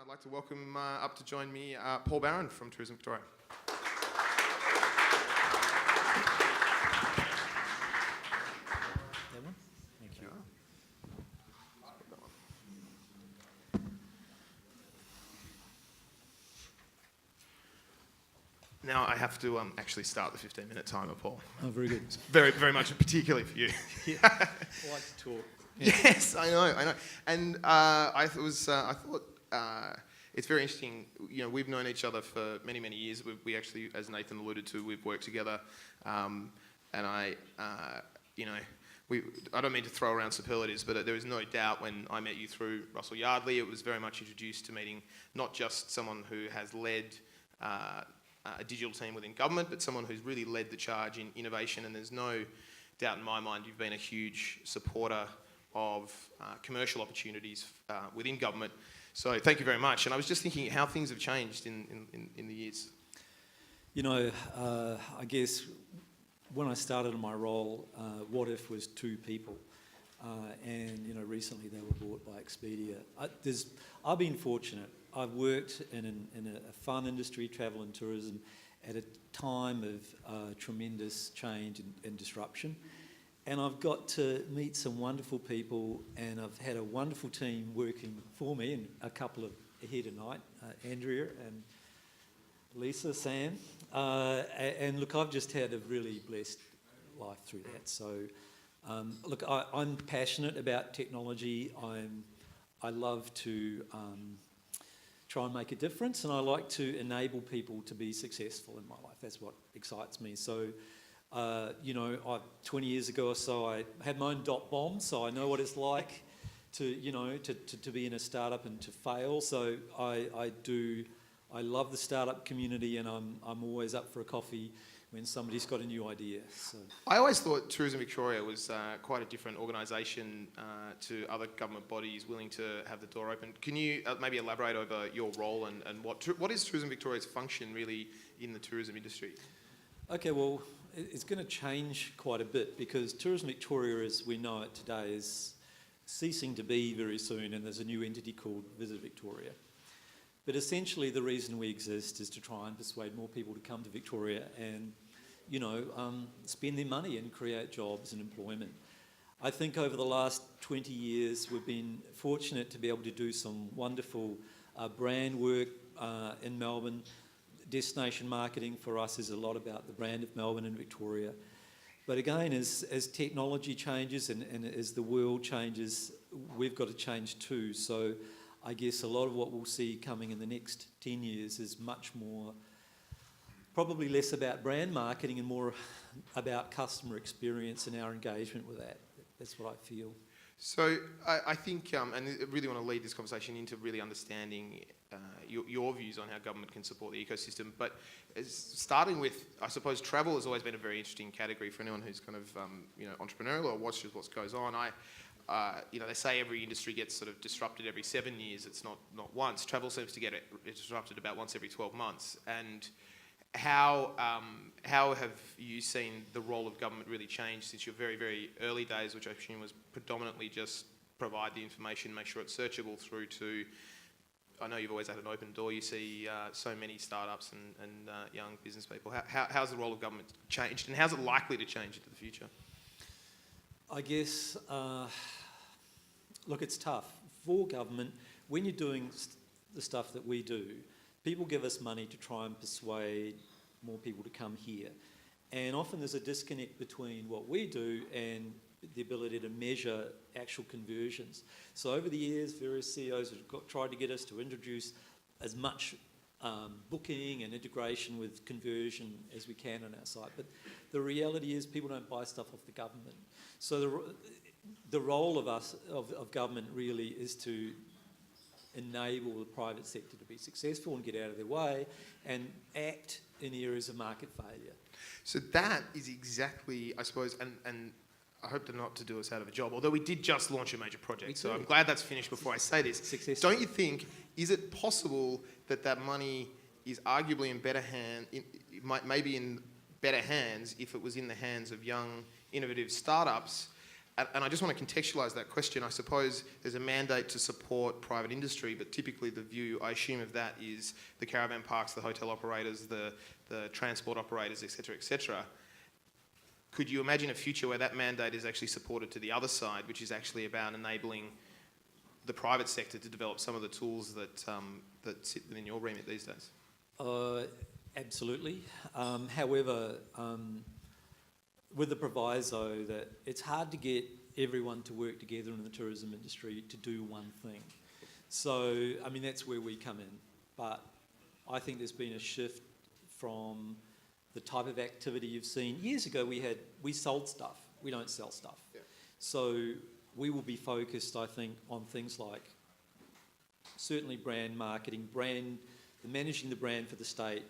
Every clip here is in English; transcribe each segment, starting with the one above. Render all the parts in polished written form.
I'd like to welcome up to join me Paul Barron from Tourism Victoria. That one? Thank you. Now I have to actually start the 15-minute timer, Paul. Oh, very good. It's very, very much, particularly for you. Yeah. I like to talk. Yeah. Yes, I know. And I thought it's very interesting. You know, we've known each other for many, many years. We actually, as Nathan alluded to, we've worked together. And I don't mean to throw around superlatives, but there is no doubt when I met you through Russell Yardley, it was very much introduced to meeting not just someone who has led a digital team within government, but someone who's really led the charge in innovation. And there's no doubt in my mind you've been a huge supporter of commercial opportunities within government. So thank you very much. And I was just thinking how things have changed in the years. You know, I guess when I started in my role, What If was 2 people. And, you know, recently they were bought by Expedia. I've been fortunate. I've worked in a fun industry, travel and tourism, at a time of tremendous change and disruption. And I've got to meet some wonderful people, and I've had a wonderful team working for me, and a couple of here tonight, Andrea and Lisa, Sam. And look, I've just had a really blessed life through that. So, look, I'm passionate about technology. I love to try and make a difference, and I like to enable people to be successful in my life. That's what excites me. So, you know, 20 years ago or so, I had my own .bomb, so I know what it's like to be in a startup and to fail. So I love the startup community, and I'm always up for a coffee when somebody's got a new idea. So I always thought Tourism Victoria was quite a different organisation to other government bodies willing to have the door open. Can you maybe elaborate over your role and what is Tourism Victoria's function really in the tourism industry? Okay, well, it's going to change quite a bit because Tourism Victoria, as we know it today, is ceasing to be very soon, and there's a new entity called Visit Victoria. But essentially the reason we exist is to try and persuade more people to come to Victoria and, you know, spend their money and create jobs and employment. I think over the last 20 years we've been fortunate to be able to do some wonderful brand work in Melbourne. Destination marketing for us is a lot about the brand of Melbourne and Victoria. But again, as technology changes and as the world changes, we've got to change too. So I guess a lot of what we'll see coming in the next 10 years is much more, probably less about brand marketing and more about customer experience and our engagement with that. That's what I feel. So I think, and I really want to lead this conversation into really understanding your views on how government can support the ecosystem. But starting with, I suppose, travel has always been a very interesting category for anyone who's kind of, entrepreneurial or watches what goes on. They say every industry gets sort of disrupted every 7 years. It's not once. Travel seems to get disrupted about once every 12 months. And how have you seen the role of government really change since your very, very early days, which I assume was predominantly just provide the information, make sure it's searchable, through to, I know you've always had an open door. You see so many startups and young business people. How's the role of government changed, and how's it likely to change into the future? I guess, look, it's tough. For government, when you're doing the stuff that we do, people give us money to try and persuade more people to come here. And often there's a disconnect between what we do and the ability to measure actual conversions. So over the years, various CEOs have tried to get us to introduce as much booking and integration with conversion as we can on our site. But the reality is people don't buy stuff off the government. So the role of government really is to enable the private sector to be successful and get out of their way and act in areas of market failure. So that is exactly, I suppose, and I hope not to do us out of a job, although we did just launch a major project, so I'm glad that's finished before I say this. Successful. Don't you think, is it possible that money is arguably in better hands, maybe in better hands if it was in the hands of young, innovative startups and I just want to contextualise that question. I suppose there's a mandate to support private industry, but typically the view, I assume, of that is the caravan parks, the hotel operators, the transport operators, etc., etc. Could you imagine a future where that mandate is actually supported to the other side, which is actually about enabling the private sector to develop some of the tools that sit within your remit these days? Absolutely. However, with the proviso that it's hard to get everyone to work together in the tourism industry to do one thing. So, I mean, that's where we come in. But I think there's been a shift from the type of activity you've seen. Years ago, we sold stuff. We don't sell stuff. Yeah. So we will be focused, I think, on things like certainly brand marketing, managing the brand for the state,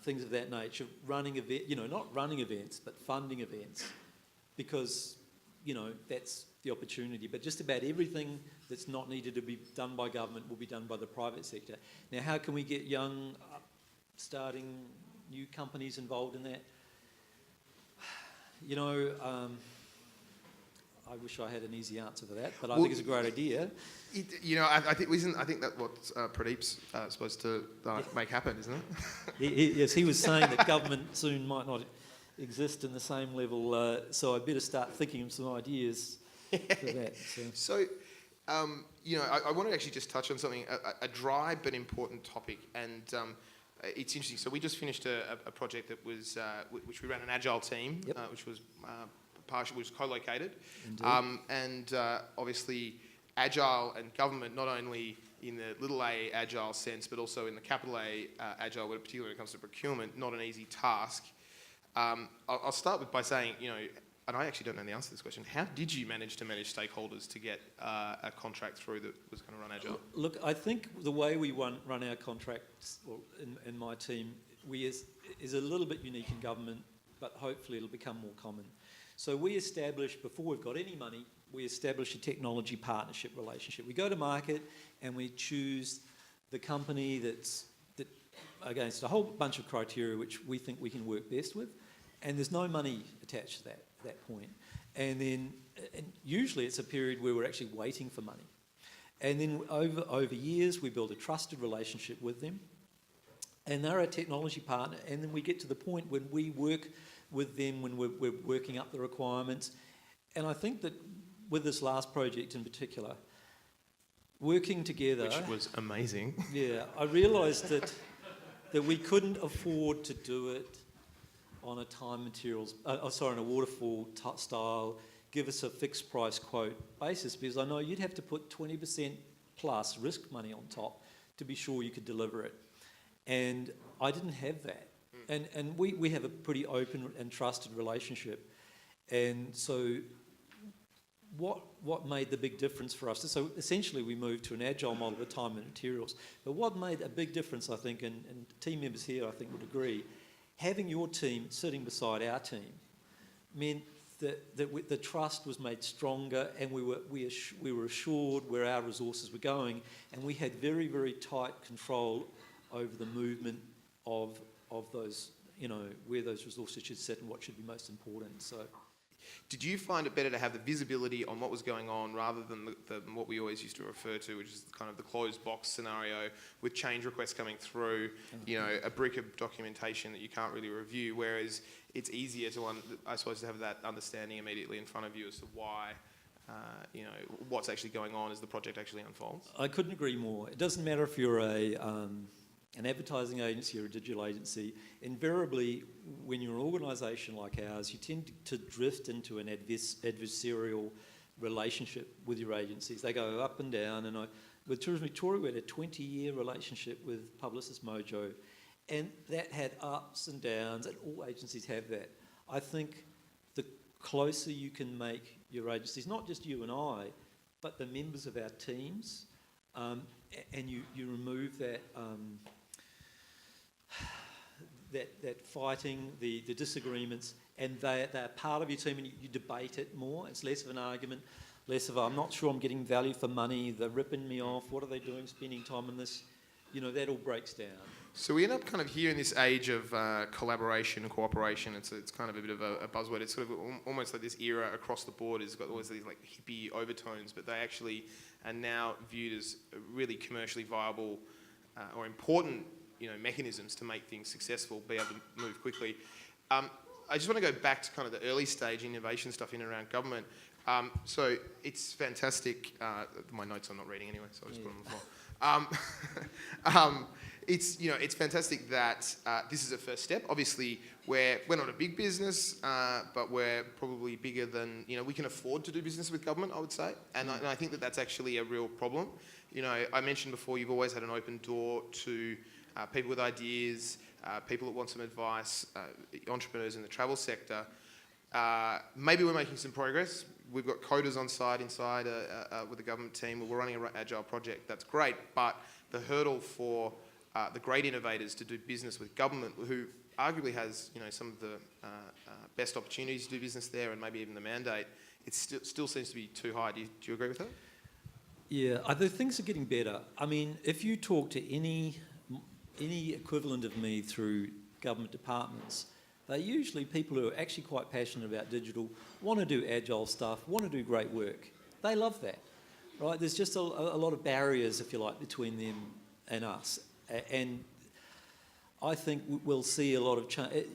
things of that nature, running not running events, but funding events, because, that's the opportunity. But just about everything that's not needed to be done by government will be done by the private sector. Now, how can we get young, starting new companies involved in that? I wish I had an easy answer for that, but I think it's a great idea. I think that's what Pradeep's supposed to make happen, isn't it? Yes, he was saying that government soon might not exist in the same level, so I better start thinking of some ideas for that. So I want to actually just touch on something, a dry but important topic, and it's interesting. So we just finished a project that was which we ran an Agile team, yep. Which was co-located, and obviously Agile and government, not only in the little a Agile sense, but also in the capital A Agile, particularly when it comes to procurement, not an easy task. I'll start by saying, and I actually don't know the answer to this question, how did you manage to manage stakeholders to get a contract through that was going to run Agile? Look, I think the way we run our contracts, or in my team, is a little bit unique in government, but hopefully it'll become more common. So we establish, before we've got any money, we establish a technology partnership relationship. We go to market and we choose the company that against a whole bunch of criteria which we think we can work best with, and there's no money attached to that point. And then usually it's a period where we're actually waiting for money. And then over years we build a trusted relationship with them, and they're a technology partner, and then we get to the point when we work with them when we're working up the requirements. And I think that with this last project in particular, working together... Which was amazing. Yeah, I realised that we couldn't afford to do it on a on a waterfall style, give us a fixed price quote basis, because I know you'd have to put 20% plus risk money on top to be sure you could deliver it. And I didn't have that. And we have a pretty open and trusted relationship. And so what made the big difference for us? So essentially we moved to an Agile model with time and materials. But what made a big difference, I think, and team members here I think would agree, having your team sitting beside our team meant that the trust was made stronger, and we were assured where our resources were going, and we had very, very tight control over the movement of those, where those resources should sit and what should be most important. So, did you find it better to have the visibility on what was going on rather than what we always used to refer to, which is kind of the closed box scenario with change requests coming through, a brick of documentation that you can't really review, whereas it's easier to, I suppose, to have that understanding immediately in front of you as to why, what's actually going on as the project actually unfolds? I couldn't agree more. It doesn't matter if you're an advertising agency or a digital agency. Invariably, when you're an organisation like ours, you tend to drift into an adversarial relationship with your agencies. They go up and down, and with Tourism Victoria, we had a 20-year relationship with Publicist Mojo, and that had ups and downs, and all agencies have that. I think the closer you can make your agencies, not just you and I, but the members of our teams, and you remove that that fighting, the disagreements, and they're part of your team, and you debate it more. It's less of an argument, less of I'm not sure I'm getting value for money, they're ripping me off, what are they doing spending time on this? that all breaks down. So we end up kind of here in this age of collaboration and cooperation. It's kind of a bit of a buzzword. It's sort of almost like this era across the board has got always these like hippie overtones, but they actually are now viewed as really commercially viable or important, mechanisms to make things successful, be able to move quickly. I just want to go back to kind of the early stage innovation stuff in and around government. So it's fantastic. My notes I'm not reading anyway, so I'll just put them on the floor. It's fantastic that this is a first step. Obviously, we're not a big business, but we're probably bigger than, we can afford to do business with government, I would say. And I think that that's actually a real problem. I mentioned before, you've always had an open door to people with ideas, people that want some advice, entrepreneurs in the travel sector. Maybe we're making some progress. We've got coders on site inside with the government team. We're running an Agile project. That's great. But the hurdle for the great innovators to do business with government, who arguably has some of the best opportunities to do business there, and maybe even the mandate, it still seems to be too high. Do you agree with that? Yeah, the things are getting better. I mean, if you talk to any equivalent of me through government departments, they're usually people who are actually quite passionate about digital, want to do agile stuff, want to do great work. They love that, right? There's just a lot of barriers, if you like, between them and us. And I think we'll see a lot of change.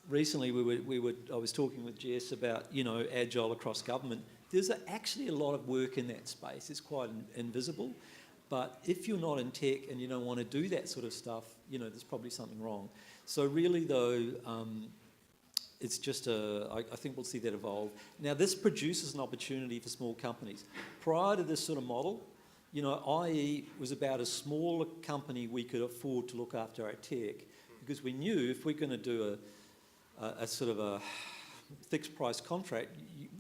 Recently I was talking with Jess about, agile across government. There's actually a lot of work in that space. It's quite invisible. But if you're not in tech and you don't want to do that sort of stuff, there's probably something wrong. So really, though, it's just I think we'll see that evolve. Now, this produces an opportunity for small companies. Prior to this sort of model, IE was about as small a company we could afford to look after our tech, because we knew if we're going to do a sort of a fixed price contract,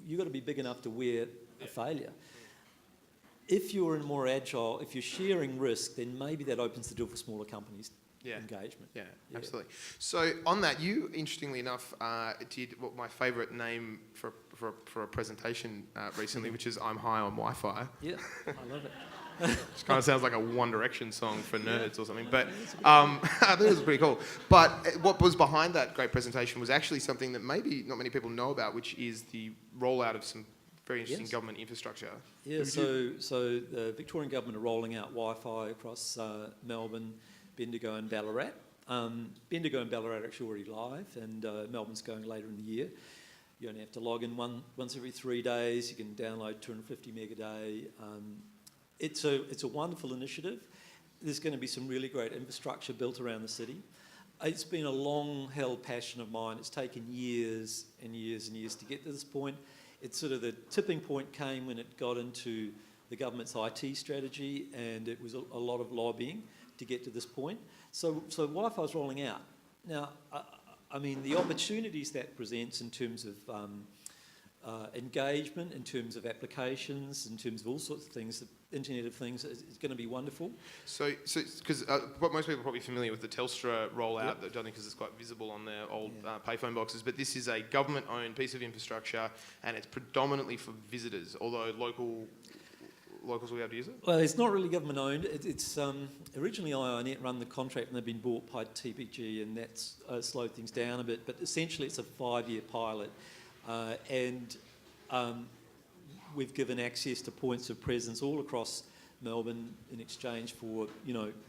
you've got to be big enough to wear a failure. If you're in more agile, if you're sharing risk, then maybe that opens the door for smaller companies' engagement. Yeah, absolutely. So on that, you, interestingly enough, did what my favourite name for a presentation recently, which is I'm High on Wi-Fi. Yeah, I love it. Which kind of sounds like a One Direction song for nerds or something. But I think it was pretty cool. But what was behind that great presentation was actually something that maybe not many people know about, which is the rollout of some very interesting government infrastructure. Yeah, so the Victorian government are rolling out Wi-Fi across Melbourne, Bendigo and Ballarat. Bendigo and Ballarat are actually already live, and Melbourne's going later in the year. You only have to log in once every 3 days. You can download 250 meg a day. It's a wonderful initiative. There's going to be some really great infrastructure built around the city. It's been a long-held passion of mine. It's taken years and years and years to get to this point. It's sort of the tipping point came when it got into the government's IT strategy, and it was a lot of lobbying to get to this point. So Wi-Fi is rolling out. Now, I mean, the opportunities that presents in terms of engagement, in terms of applications, in terms of all sorts of things, the Internet of Things is going to be wonderful. So because most people are probably familiar with the Telstra rollout, I don't think because it's quite visible on their old payphone boxes, but this is a government-owned piece of infrastructure, and it's predominantly for visitors, although locals will be able to use it? Well, it's not really government-owned. It's originally IONet run the contract, and they've been bought by TPG, and that's slowed things down a bit, but essentially it's a 5-year pilot. And we've given access to points of presence all across Melbourne in exchange for,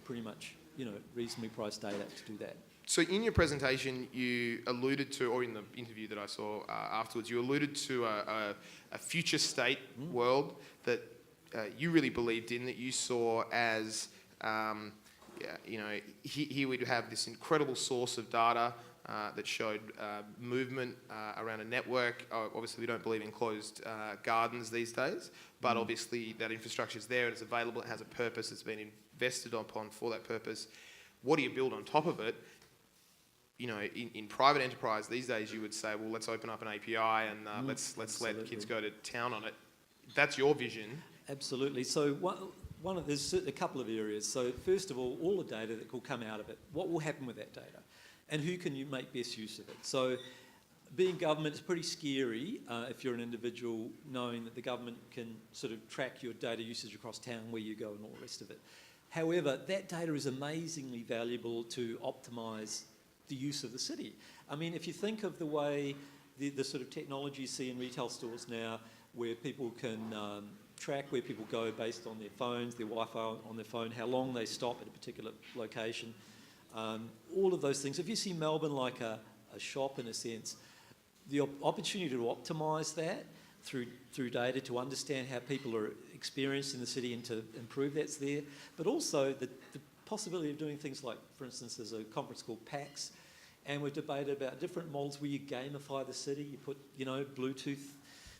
pretty much, reasonably priced data to do that. So in your presentation, you alluded to, or in the interview that I saw afterwards, you alluded to a future state world that you really believed in, that you saw as, here we'd have this incredible source of data that showed movement around a network. Obviously, we don't believe in closed gardens these days, but obviously that infrastructure is there, it's available, it has a purpose, it's been invested upon for that purpose. What do you build on top of it? In private enterprise these days, you would say, well, let's open up an API and let's let kids go to town on it. That's your vision. Absolutely. So there's a couple of areas. So first of all the data that will come out of it, what will happen with that data? And who can you make best use of it? So being government is pretty scary if you're an individual, knowing that the government can sort of track your data usage across town, where you go and all the rest of it. However, that data is amazingly valuable to optimise the use of the city. I mean, if you think of the way the sort of technology you see in retail stores now, where people can track where people go based on their phones, their Wi-Fi on their phone, how long they stop at a particular location, all of those things. If you see Melbourne like a shop in a sense, the opportunity to optimise that through data, to understand how people are experienced in the city and to improve that's there, but also the possibility of doing things like, for instance, there's a conference called PAX, and we've debated about different models where you gamify the city, you put, Bluetooth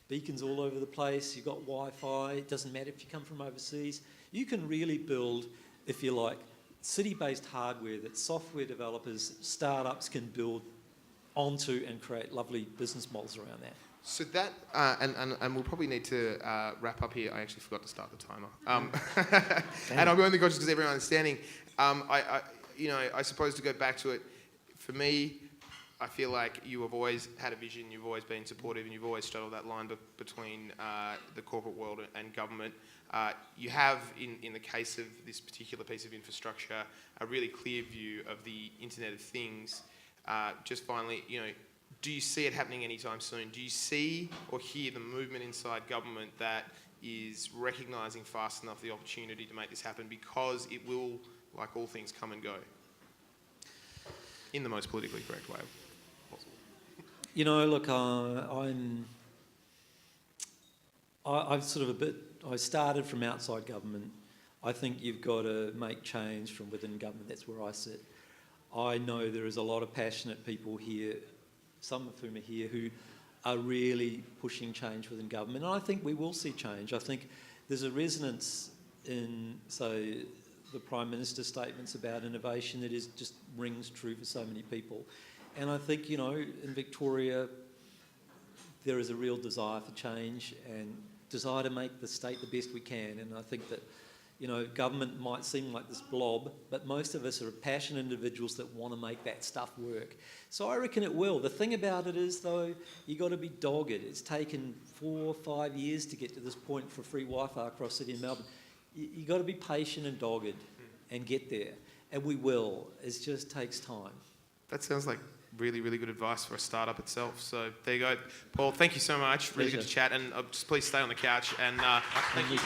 beacons all over the place, you've got Wi-Fi, it doesn't matter if you come from overseas. You can really build, if you like, city-based hardware that software developers, startups can build onto and create lovely business models around that. So that, and we'll probably need to wrap up here. I actually forgot to start the timer. And I'm only conscious because everyone's standing. I suppose to go back to it, for me, I feel like you have always had a vision, you've always been supportive, and you've always straddled that line between the corporate world and government. You have, in the case of this particular piece of infrastructure, a really clear view of the Internet of Things. Just finally, do you see it happening anytime soon? Do you see or hear the movement inside government that is recognising fast enough the opportunity to make this happen, because it will, like all things, come and go in the most politically correct way possible? Look, I've sort of I started from outside government. I think you've got to make change from within government. That's where I sit. I know there is a lot of passionate people here, some of whom are here, who are really pushing change within government. And I think we will see change. I think there's a resonance in, say, the Prime Minister's statements about innovation that just rings true for so many people. And I think, in Victoria, there is a real desire for change and desire to make the state the best we can. And I think that, government might seem like this blob, but most of us are passionate individuals that want to make that stuff work. So I reckon it will. The thing about it is, though, you got to be dogged. It's taken 4 or 5 years to get to this point for free Wi-Fi across the city of Melbourne. You got to be patient and dogged and get there. And we will. It just takes time. That sounds like really, really good advice for a startup itself. So there you go. Paul, thank you so much. Really good to chat. And just please stay on the couch. And thank you.